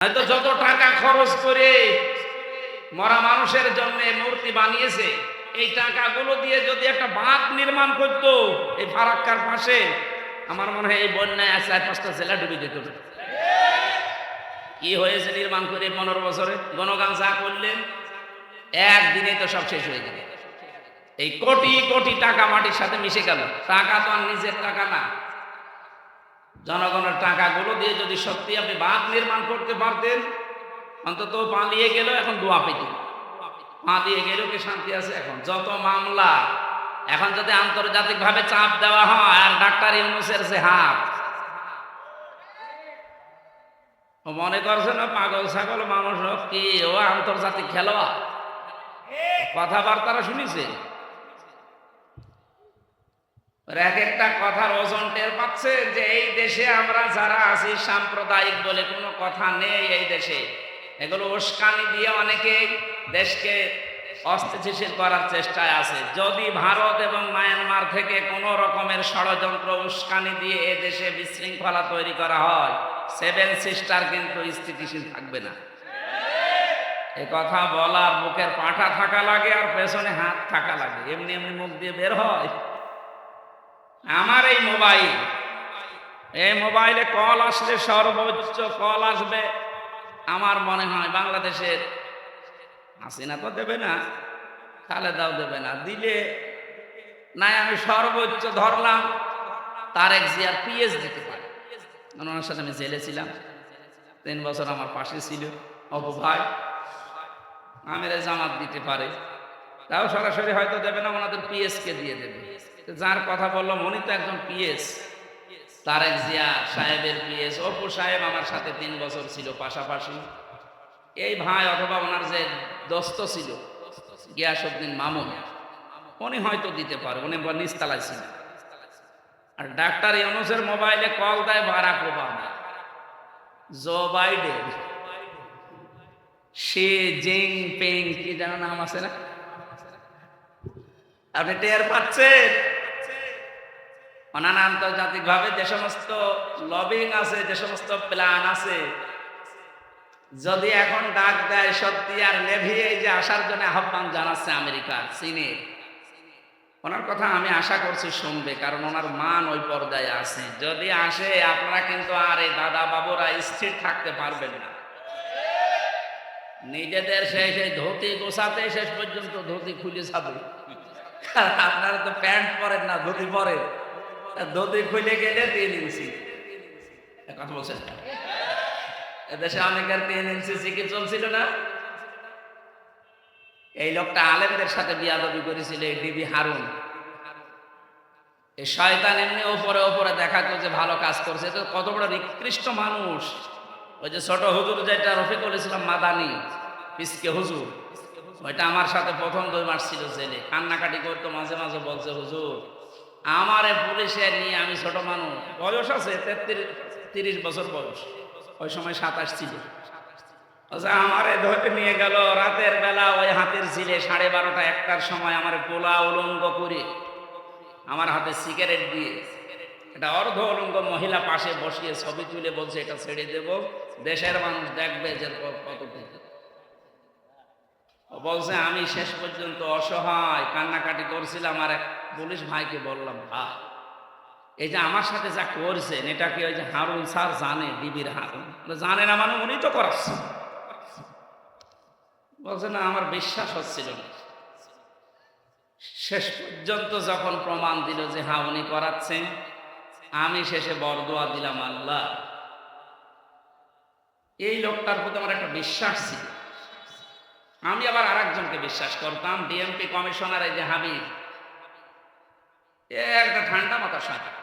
হয়তো যত টাকা খরচ করে মরা মানুষের জন্য মূর্তি বানিয়েছে, এই টাকাগুলো দিয়ে যদি একটা বাঁধ নির্মাণ করতো এই ফারাক্কার পাশে, আমার মনে হয় এই বন্যায় 4-5টা জেলা ডুবে যেত। কি হয়েছে নির্মাণ করে 15 বছরে? গণগান যা করলেন একদিনে তো সব শেষ হয়ে গেল। এই কোটি কোটি টাকা মাটির সাথে মিশে গেল। টাকা তো আর নিজের টাকা না, জনগণের টাকাগুলো দিয়ে যদি সত্যি আপনি বাঁধ নির্মাণ করতে পারতেন, অন্তত পালিয়ে গেল, এখন দোয়া পেত। পালিয়ে গেলেও কি শান্তি আছে? এখন যত মামলা, এখন যদি আন্তর্জাতিক ভাবে চাপ দেওয়া হয়, আর ডাক্তার ইউনূসের যে হাত, ও মনে করছে না পাগল ছাগল মানুষ কি ও আন্তর্জাতিক খেলোয়াড়? কথাবার্তারা শুনেছে, এক একটা কথার ওজন টের পাচ্ছে যে এই দেশে আমরা যারা আছি সাম্প্রদায়িক বলে কোনো কথা নেই এই দেশে। এগুলো উস্কানি দিয়ে অনেকে দেশকে অস্থিতিশীল করার চেষ্টায় আছে। যদি ভারত এবং মায়ানমার থেকে কোনো রকমের ষড়যন্ত্র উস্কানি দিয়ে এ দেশে বিশৃঙ্খলা তৈরি করা হয়, 7 সিস্টার কিন্তু স্থিতিশীল থাকবে না। এ কথা বলার বুকের পাঁঠা থাকা লাগে আর পেছনে হাত থাকা লাগে, এমনি এমনি মুখ দিয়ে বের হয়। আমার এই মোবাইলে কল আসলে সর্বোচ্চ কল আসবে, আমার মনে হয় বাংলাদেশের হাসিনা তো দেবে না, খালেদাও দেবে না, দিলে নাই আমি সর্বোচ্চ ধরলাম তারেক জিয়ার পিএস দিতে পারে। ওনার সাথে আমি জেলে ছিলাম, 3 বছর আমার পাশে ছিল। অপু ভাই আমিরে জামাত দিতে পারে, তাও সরাসরি হয়তো দেবে না, ওনাদের পিএস কে দিয়ে দেবে। যার কথা বললাম উনি তো একজন পিএস, তারেক জিয়া সাহেবের পিএস। অপু সাহেব আমার সাথে 3 বছর ছিল পাশাপাশি। এই ভাই অথবা ওনার যে দোস্ত ছিল গিয়াসউদ্দিন মামুন, উনি হয়তো দিতে পারে, উনি নিচতলায় ছিল। আর ডাক্তার ইউনূসের মোবাইলে কল দেয় Barack Obama, Joe Biden, Xi Jinping, কি যেন নাম আছে না? আপনি টের পাচ্ছেন? অনানা আন্তর্জাতিক ভাবে যে সমস্ত লবিং আছে, যে সমস্ত প্ল্যান আছে, যদি এখন ডাক দেয় সত্যি আর নেভি এই যে আসার জন্য আহ্বান জানাচ্ছে আমেরিকা, চীনের, ওনার কথা আমি আশা করছি শুনবে, কারণ ওনার মান ওই পর্যায়ে আছে। যদি আসে আপনারা কিন্তু আর এই দাদা বাবুরা স্থির থাকতে পারবেন না। নিজেদের সেই ধুতি গোছাতে শেষ পর্যন্ত ধুতি খুলে যাবে। আপনারা তো প্যান্ট পরেন না, ধুতি পরেন। ধুতি খুলে গেলে 3 ইঞ্চি, কথা বলছেন। এদেশে অনেকের 3 ইঞ্চি সিকি চলছিল না। এই লোকটা আলেমদের সাথে বিয়াদবি করেছিল, এই ডিবি হারুন। এই শয়তান এমনি ওপরে ওপরে দেখাতো যে ভালো কাজ করছে, তো কত বড় নিকৃষ্ট মানুষ। ওই যে ছোট হুজুর যেটা রফিকুল ইসলাম মাদানি, পিসকে হুজুর, ওইটা আমার সাথে প্রথম 2 মাস ছিল জেলে, কান্নাকাটি করতো, মাঝে মাঝে বলছে হুজুর আমারে পুলিশে নিয়ে, আমি ছোট মানুষ, বয়স আছে 30 বছর বয়স, ওই সময় 27 ছিল। আমারে ধরে নিয়ে গেল রাতের বেলা, ওই হাতের ঝিলে 12:30 1টার সময় আমার পোলা উলঙ্গ করে, আমার হাতে সিগারেট দিয়ে, একটা অর্ধ উলঙ্গ মহিলা পাশে বসিয়ে ছবি তুলে বলছে এটা ছেড়ে দেব, দেশের মানুষ দেখবে যে কত দিতে। বলছে আমি শেষ পর্যন্ত অসহায় কান্নাকাটি করছিলাম, আর এক পুলিশ ভাইকে বললাম ভাই এই যে আমার সাথে যা করছেন এটা কি ওই যে হারুন স্যার জানে? ডিবির হারুন জানে না মানে উনি তো করাচ্ছে। বলছে না আমার বিশ্বাস হচ্ছিল না। শেষ পর্যন্ত যখন প্রমাণ দিল যে হ্যাঁ উনি করাচ্ছেন, আমি শেষে বরদোয়া দিলাম আল্লাহ এই লোকটার প্রতি আমার একটা বিশ্বাস ছিল। আমি আবার আরেকজনকে বিশ্বাস করতাম, ডিএমপি কমিশনার এই যে হাবিব, একটা ঠান্ডা মাথা শয়তান,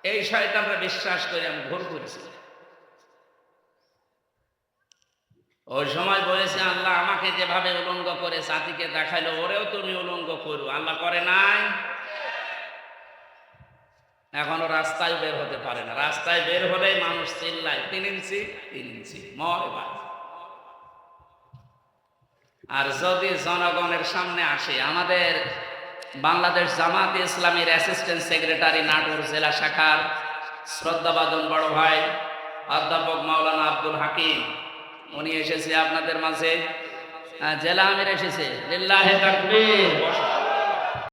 এই শয়তানরা বিশ্বাস করে আমি ঘোর করেছি। ওই সময় বলেছে আল্লাহ আমাকে যেভাবে উলঙ্গ করে জাতিকে দেখাইলো, ওরেও তুমি উলঙ্গ করো। আল্লাহ করে নাই, এখনো রাস্তায় বের হতে পারে না। রাস্তায় বের হলেই মানুষ চিল্লায় 3 ইঞ্চি 3 ইঞ্চি মরে বা। আর যদি জনগণের সামনে আসে, আমাদের বাংলাদেশ জামাতে ইসলামীর অ্যাসিস্ট্যান্ট সেক্রেটারি নাটোর জেলা শাখার শ্রদ্ধাভাজন বড় ভাই অধ্যাপক মাওলানা আব্দুল হাকিম উনি এসেছে আপনাদের মাঝে, জেলা আমির এসেছে, লিল্লাহে তাকবীর।